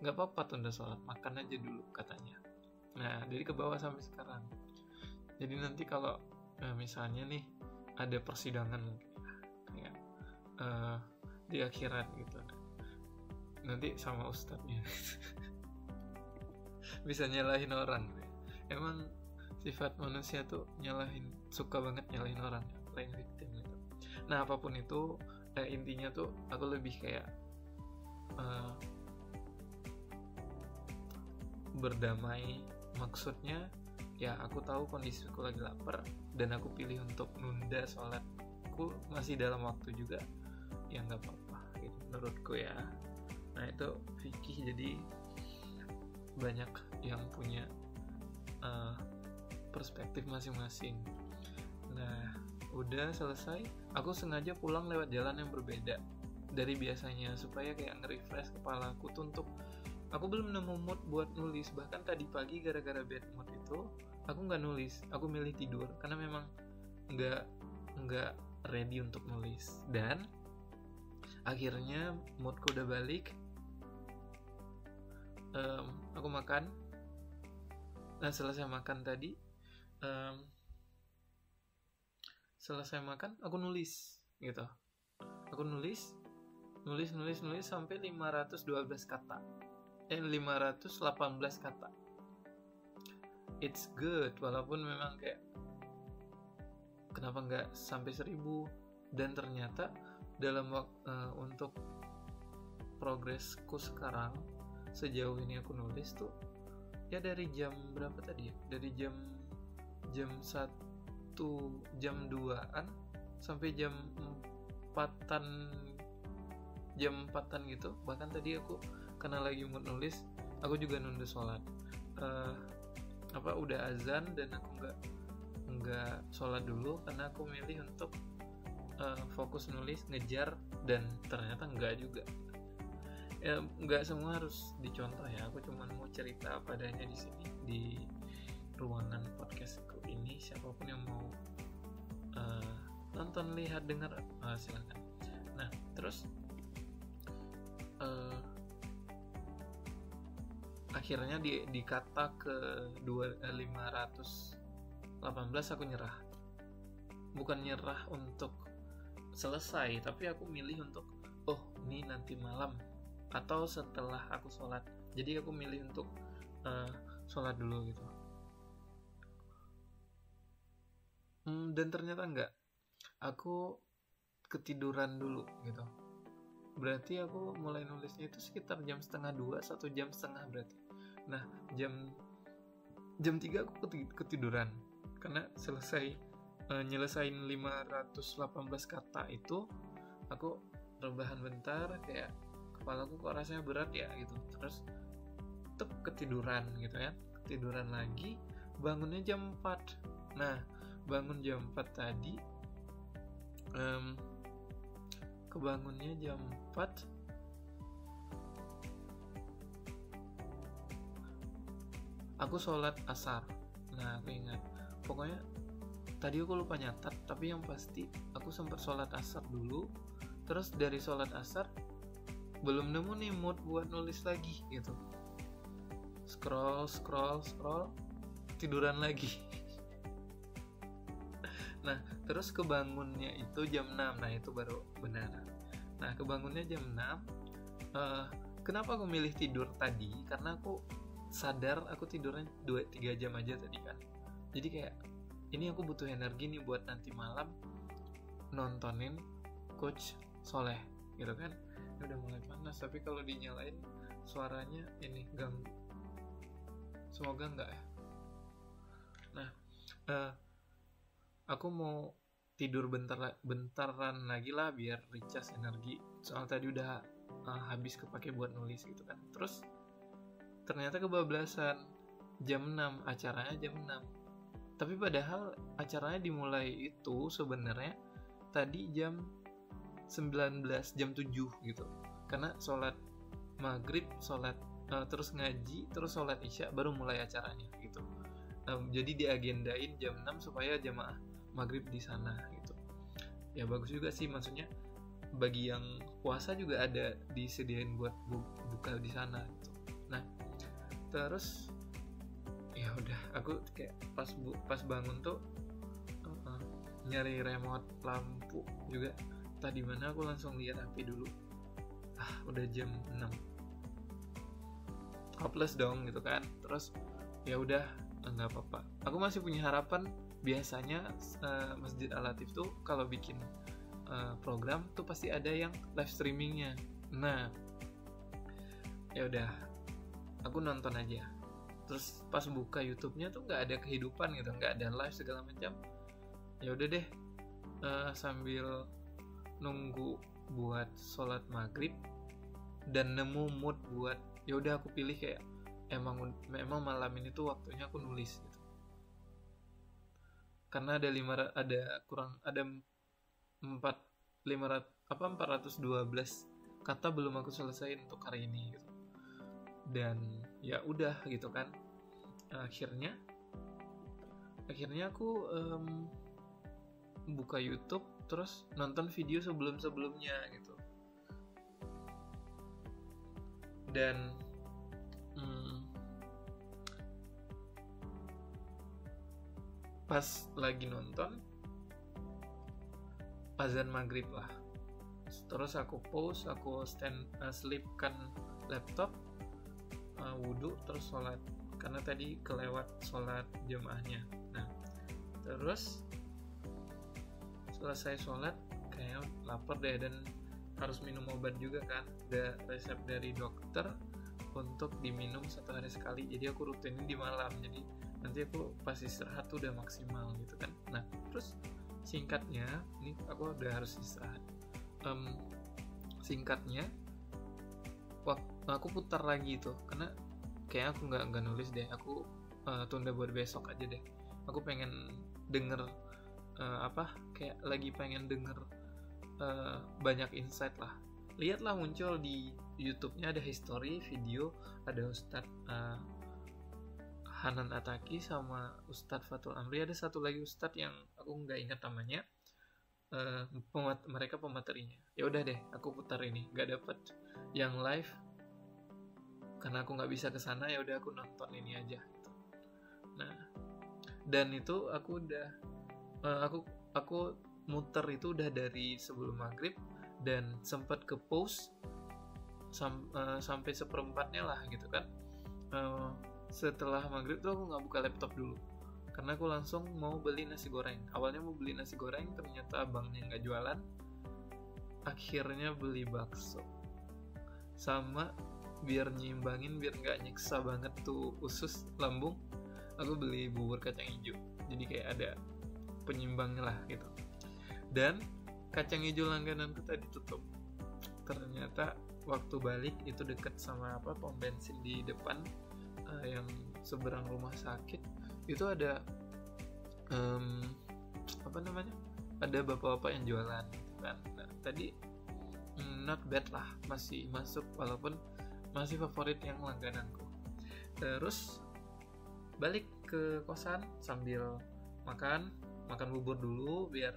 nggak apa-apa tunda sholat, makan aja dulu katanya. Nah jadi ke bawah sampai sekarang. Jadi nanti kalau misalnya nih ada persidangan kayak di akhirat gitu, nanti sama ustadznya bisa nyalahin orang. Emang sifat manusia tuh suka banget nyalahin orang, playing victim gitu. Nah apapun itu, intinya tuh aku lebih kayak berdamai. Maksudnya ya aku tahu kondisiku lagi lapar dan aku pilih untuk nunda sholatku masih dalam waktu juga, ya nggak apa-apa gitu menurutku ya. Nah itu fikih, jadi banyak yang punya perspektif masing-masing. Nah udah selesai, aku sengaja pulang lewat jalan yang berbeda dari biasanya supaya kayak nge-refresh kepalaku tuh. Untuk aku belum nemu mood buat nulis, bahkan tadi pagi gara-gara bad mood itu aku nggak nulis, aku milih tidur karena memang nggak ready untuk nulis. Dan akhirnya moodku udah balik. Aku makan. Nah selesai makan tadi, selesai makan aku nulis gitu. Aku nulis sampai 518 kata. 518 kata. It's good, walaupun memang kayak kenapa nggak sampai 1000. Dan ternyata dalam untuk progresku sekarang sejauh ini aku nulis tuh ya dari jam berapa tadi ya, dari jam 1, jam 2an sampai jam 4an gitu. Bahkan tadi aku karena lagi mood nulis, aku juga nunda sholat. Udah azan dan aku nggak sholat dulu karena aku milih untuk fokus nulis, ngejar, dan ternyata nggak juga. Ya nggak semua harus dicontoh ya, aku cuma mau cerita padanya di sini di ruangan podcastku ini. Siapapun yang mau nonton, lihat, dengar, silakan. Nah terus akhirnya di kata ke 518 aku nyerah. Bukan nyerah untuk selesai, tapi aku milih untuk ini nanti malam atau setelah aku sholat. Jadi aku milih untuk sholat dulu gitu. Dan ternyata enggak, aku ketiduran dulu gitu. Berarti aku mulai nulisnya itu sekitar jam 1:30, 1 jam setengah berarti. Nah jam 3 aku ketiduran karena selesai nyelesain 518 kata itu. Aku rebahan bentar, kayak kepalaku kok rasanya berat ya gitu. Terus ketiduran gitu ya, ketiduran lagi, bangunnya jam 4. Nah bangun jam 4 tadi, kebangunnya jam 4, aku sholat asar. Nah aku ingat, pokoknya tadi aku lupa nyatat, tapi yang pasti aku sempat sholat asar dulu. Terus dari sholat asar belum nemu nih mood buat nulis lagi gitu. Scroll, tiduran lagi. Nah terus kebangunnya itu jam 6. Nah itu baru benar. Nah kebangunnya jam 6. Kenapa aku milih tidur tadi? Karena aku sadar aku tidurnya 2-3 jam aja tadi kan. Jadi kayak ini aku butuh energi nih buat nanti malam nontonin Coach Soleh gitu kan. Ini udah mulai panas, tapi kalau dinyalain suaranya ini ganggu. Semoga enggak ya. Nah, aku mau tidur bentaran lagi lah biar recharge energi. Soal tadi udah habis kepake buat nulis gitu kan. Terus ternyata kebablasan jam 6, acaranya jam 6. Tapi padahal acaranya dimulai itu sebenarnya tadi jam 19, jam 7 gitu. Karena sholat maghrib, terus ngaji, terus sholat isya baru mulai acaranya gitu. Jadi diagendain jam 6 supaya jamaah maghrib di sana gitu. Ya bagus juga sih, maksudnya bagi yang puasa juga ada disediain buat buka di sana gitu. Nah, terus ya udah aku kayak pas bangun tuh nyari remote lampu juga. Tadi mana aku langsung lihat HP dulu. Udah jam 6. Hopeless dong gitu kan. Terus ya udah nggak apa-apa. Aku masih punya harapan. Biasanya Masjid Al-Latif tuh kalau bikin program tuh pasti ada yang live streamingnya. Nah, ya udah, aku nonton aja. Terus pas buka YouTube-nya tuh nggak ada kehidupan gitu, nggak ada live segala macam. Ya udah deh, sambil nunggu buat sholat maghrib dan nemu mood buat, ya udah aku pilih kayak emang malam ini tuh waktunya aku nulis gitu. Karena ada 412 kata belum aku selesaiin untuk hari ini gitu. Dan ya udah gitu kan. Akhirnya aku buka YouTube terus nonton video sebelumnya gitu. Dan pas lagi nonton azan maghrib lah. Terus aku pause, aku selipkan laptop, wudhu, terus sholat. Karena tadi kelewat sholat jamaahnya. Nah, terus selesai sholat, kayaknya lapar deh dan harus minum obat juga kan. Ada resep dari dokter untuk diminum 1 hari sekali. Jadi aku rutinin di malam. Jadi nanti aku pas istirahat tuh udah maksimal gitu kan. Nah, terus singkatnya, ini aku udah harus istirahat. Singkatnya, aku putar lagi tuh, karena kayaknya aku nggak nulis deh. Aku tunda buat besok aja deh. Aku pengen denger kayak lagi pengen denger banyak insight lah. Lihatlah muncul di YouTube-nya ada history video, ada Ustadz Hanan Ataki sama Ustadz Fatul Amri. Ada satu lagi Ustadz yang aku nggak ingat namanya. Mereka pematerinya. Ya udah deh, aku putar ini. Nggak dapet yang live karena aku nggak bisa kesana. Ya udah aku nonton ini aja. Gitu. Nah, dan itu aku udah aku muter itu udah dari sebelum maghrib dan sempat ke pause sampai 1/4 lah gitu kan. Setelah maghrib tuh aku nggak buka laptop dulu karena aku langsung mau beli nasi goreng. Awalnya mau beli nasi goreng, ternyata abangnya nggak jualan. Akhirnya beli bakso. Sama biar nyimbangin, biar nggak nyiksa banget tuh usus lambung, aku beli bubur kacang hijau. Jadi kayak ada penyimbangnya lah gitu. Dan kacang hijau langgananku tadi tutup. Ternyata waktu balik itu deket sama pom bensin di depan yang seberang rumah sakit itu ada ada bapak-bapak yang jualan kan. Nah, tadi not bad lah, masih masuk walaupun masih favorit yang langgananku. Terus balik ke kosan sambil makan bubur dulu biar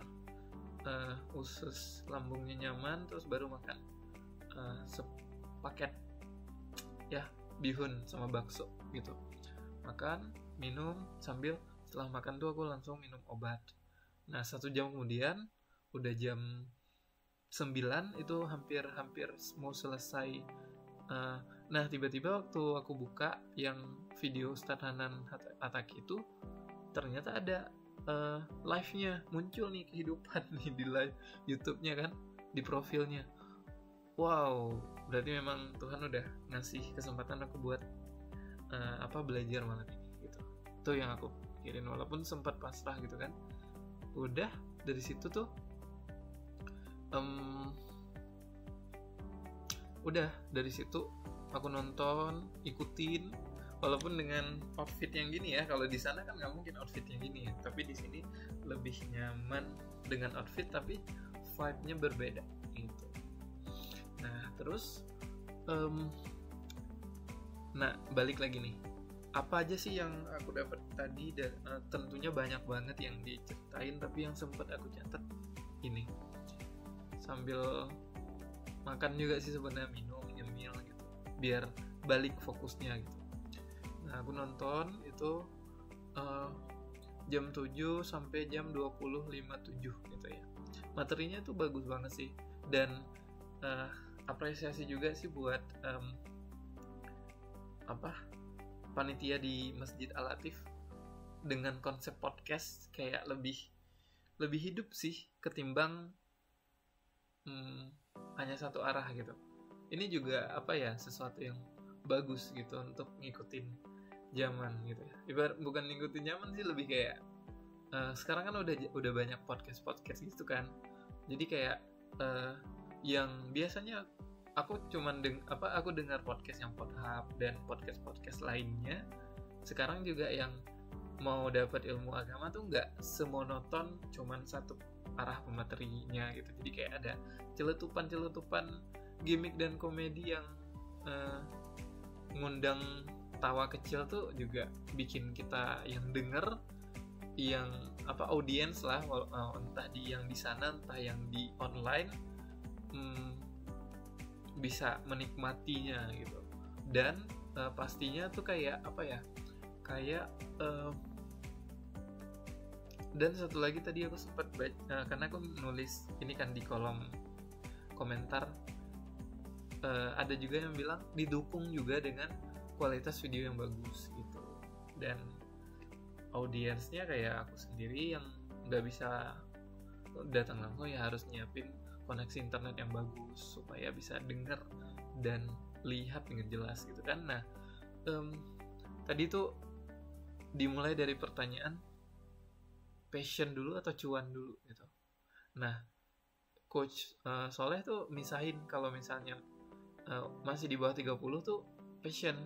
usus lambungnya nyaman, terus baru makan sepaket ya bihun sama bakso gitu. Makan, minum, sambil setelah makan tuh aku langsung minum obat. Nah 1 jam kemudian udah jam 9 itu hampir mau selesai. Nah tiba-tiba waktu aku buka yang video Ustadz Hanan Ataki itu ternyata ada live-nya muncul nih, kehidupan nih di live YouTube-nya kan, di profilnya. Wow, berarti memang Tuhan udah ngasih kesempatan aku buat belajar malam ini gitu. Itu yang aku pikirin, walaupun sempat pasrah gitu kan. Udah dari situ tuh udah dari situ aku nonton, ikutin, walaupun dengan outfit yang gini ya. Kalau di sana kan nggak mungkin outfit yang gini ya, tapi di sini lebih nyaman dengan outfit tapi vibe-nya berbeda gitu. Nah terus balik lagi nih, apa aja sih yang aku dapat tadi, dan tentunya banyak banget yang diceritain, tapi yang sempat aku catat ini sambil makan juga sih sebenarnya, minum nyemil gitu biar balik fokusnya gitu. Nah aku nonton itu jam 7 sampai jam 20.57 gitu ya. Materinya tuh bagus banget sih, dan apresiasi juga sih buat panitia di Masjid Al-Latif dengan konsep podcast kayak lebih hidup sih ketimbang hanya satu arah gitu. Ini juga sesuatu yang bagus gitu untuk ngikutin zaman gitu ya. Bukan ngikutin zaman sih, lebih kayak sekarang kan udah banyak podcast gitu kan. Jadi kayak yang biasanya aku cuman aku dengar podcast yang Podhub dan podcast lainnya. Sekarang juga yang mau dapat ilmu agama tuh nggak semonoton cuman satu arah pematerinya gitu. Jadi kayak ada celetupan gimmick dan komedi yang ngundang tawa kecil tuh juga bikin kita yang denger, yang audiens lah, entah yang di sana entah yang di online, bisa menikmatinya gitu. Dan pastinya tuh kayak dan satu lagi tadi aku sempat baca, karena aku nulis ini kan di kolom komentar, ada juga yang bilang didukung juga dengan kualitas video yang bagus gitu. Dan audiensnya kayak aku sendiri yang nggak bisa datang langsung, ya harus nyiapin koneksi internet yang bagus supaya bisa denger dan lihat dengan jelas gitu kan. Nah tadi tuh dimulai dari pertanyaan passion dulu atau cuan dulu gitu. Nah Coach Soleh tuh misahin kalau misalnya masih di bawah 30 tuh passion,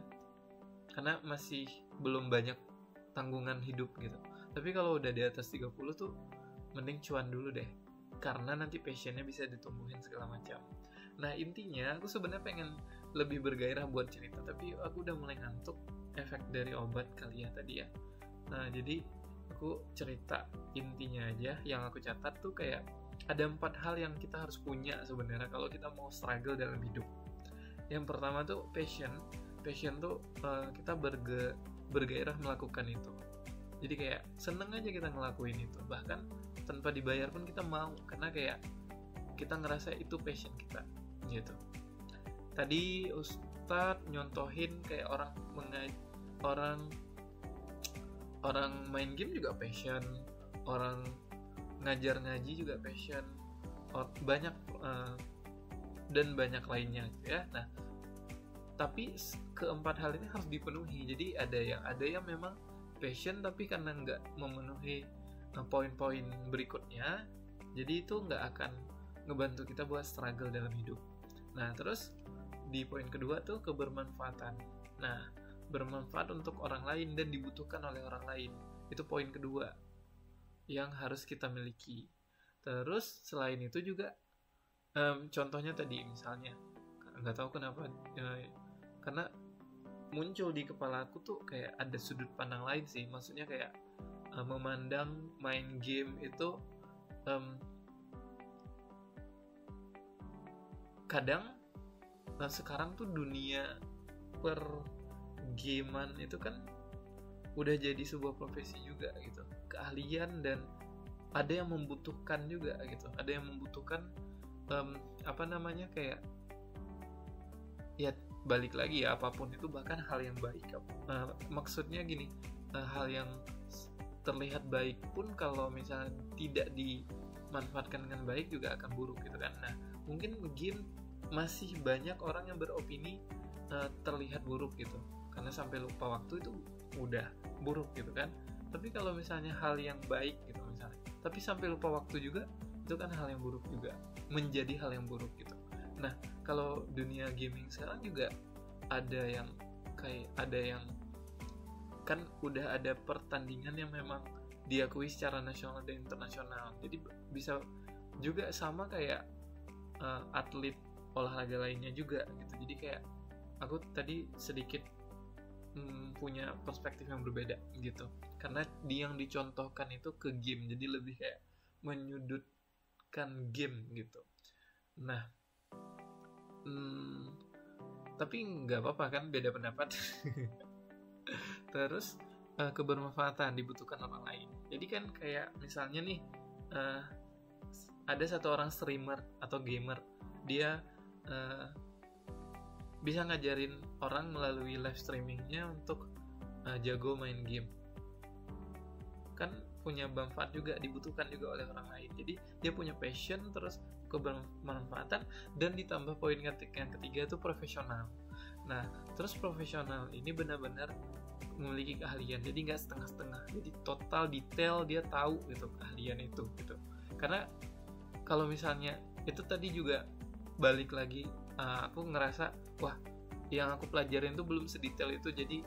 karena masih belum banyak tanggungan hidup gitu. Tapi kalau udah di atas 30 tuh mending cuan dulu deh, karena nanti passionnya bisa ditumbuhin segala macam. Nah intinya aku sebenarnya pengen lebih bergairah buat cerita, tapi aku udah mulai ngantuk, efek dari obat kali ya tadi ya. Nah jadi aku cerita intinya aja. Yang aku catat tuh kayak ada 4 hal yang kita harus punya sebenarnya kalau kita mau struggle dalam hidup. Yang pertama tuh passion tuh kita bergairah melakukan itu. Jadi kayak seneng aja kita ngelakuin itu, bahkan tanpa dibayar pun kita mau, karena kayak kita ngerasa itu passion kita gitu. Tadi Ustadz nyontohin kayak orang main game juga passion, orang ngajar ngaji juga passion, banyak dan banyak lainnya gitu ya. Nah tapi keempat hal ini harus dipenuhi. Jadi ada yang memang passion tapi karena nggak memenuhi poin-poin berikutnya, jadi itu nggak akan ngebantu kita buat struggle dalam hidup. Nah terus di poin kedua tuh kebermanfaatan. Nah bermanfaat untuk orang lain dan dibutuhkan oleh orang lain, itu poin kedua yang harus kita miliki. Terus selain itu juga contohnya tadi misalnya, nggak tahu kenapa karena muncul di kepala aku tuh kayak ada sudut pandang lain sih. Maksudnya kayak memandang main game itu kadang sekarang tuh dunia per-gamean itu kan udah jadi sebuah profesi juga gitu, keahlian, dan ada yang membutuhkan juga gitu. Ada yang membutuhkan kayak ya balik lagi ya, apapun itu, bahkan hal yang baik, maksudnya gini, hal yang terlihat baik pun kalau misalnya tidak dimanfaatkan dengan baik juga akan buruk gitu kan. Nah, mungkin game masih banyak orang yang beropini terlihat buruk gitu, karena sampai lupa waktu itu udah buruk gitu kan. Tapi kalau misalnya hal yang baik gitu misalnya, tapi sampai lupa waktu juga, itu kan hal yang buruk juga, menjadi hal yang buruk gitu. Nah, kalau dunia gaming sekarang juga ada yang kan udah ada pertandingan yang memang diakui secara nasional dan internasional. Jadi bisa juga sama kayak atlet olahraga lainnya juga gitu. Jadi kayak aku tadi sedikit punya perspektif yang berbeda gitu, karena yang dicontohkan itu ke game, jadi lebih kayak menyudutkan game gitu. Nah, tapi nggak apa-apa kan, beda pendapat. Terus kebermanfaatan dibutuhkan orang lain. Jadi kan kayak misalnya nih ada satu orang streamer atau gamer, dia bisa ngajarin orang melalui live streamingnya untuk jago main game. Kan punya manfaat juga, dibutuhkan juga oleh orang lain. Jadi dia punya passion, terus kebermanfaatan, dan ditambah poin yang ketiga itu profesional. Nah, terus profesional ini benar-benar memiliki keahlian, jadi nggak setengah-setengah, jadi total detail dia tahu gitu keahlian itu gitu. Karena kalau misalnya itu tadi juga balik lagi, aku ngerasa wah yang aku pelajarin itu belum sedetail itu, jadi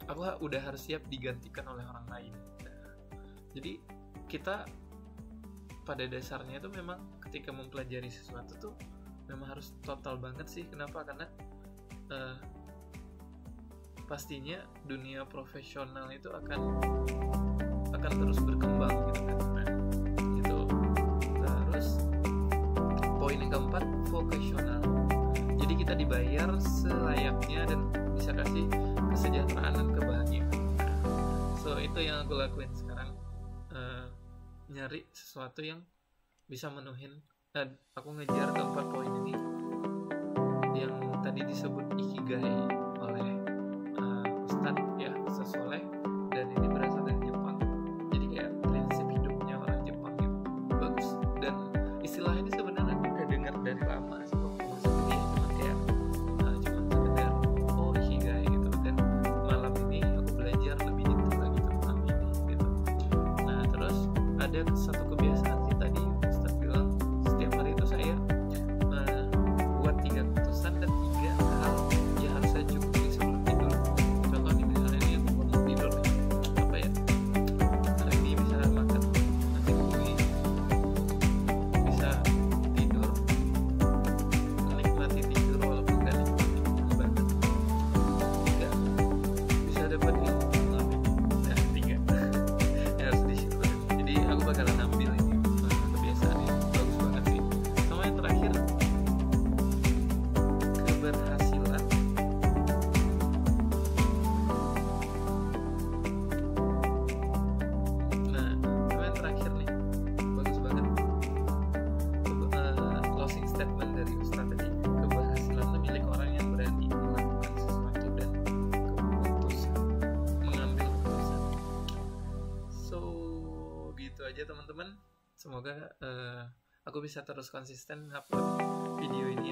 aku udah harus siap digantikan oleh orang lain. Jadi kita pada dasarnya itu memang ketika mempelajari sesuatu tuh memang harus total banget sih. Kenapa? Karena pastinya dunia profesional itu akan terus berkembang gitu kan. Nah, gitu. Terus poin yang keempat, vocational. Jadi kita dibayar selayaknya dan bisa kasih kesejahteraan dan kebahagiaan. So itu yang aku lakuin sekarang, nyari sesuatu yang bisa menuhin. Aku ngejar keempat poin ini yang tadi disebut ikigai oleh Ustadz ya, Ustadz Soleh, dan ini berasal dari Jepang. Jadi kayak prinsip hidupnya orang Jepang gitu, bagus. Dan istilah ini sebenarnya aku udah dengar dari lama sih waktu masih kuliah, cuman kayak sekedar ikigai gitu. Dan malam ini aku belajar lebih detail lagi tentang ini gitu. Nah, terus ada satu kebiasaan sih tadi Ustadz bilang, setiap hari itu saya buat 3 keputusan dan 3 hal yang harus saya cukupi sebelum tidur. Contoh nih, misalnya ini aku mau tidur nih, apa ya, hari ini bisa makan nasi kuning, bisa tidur, menikmati tidur walaupun gak nikmati banget. 3, bisa dapat ilmu malam ini. Nah, 3 yang harus disyukuri. Jadi aku bakalan ambil ini kebiasaan ini, bagus banget sih. Sama yang terakhir, keberhasilan. Nah, sama yang terakhir nih, bagus banget. Closing statement dari Ustadz tadi, keberhasilan itu milik orang yang berani melakukan sesuatu dan mengambil keputusan. So gitu aja teman-teman. Semoga aku bisa terus konsisten upload video ini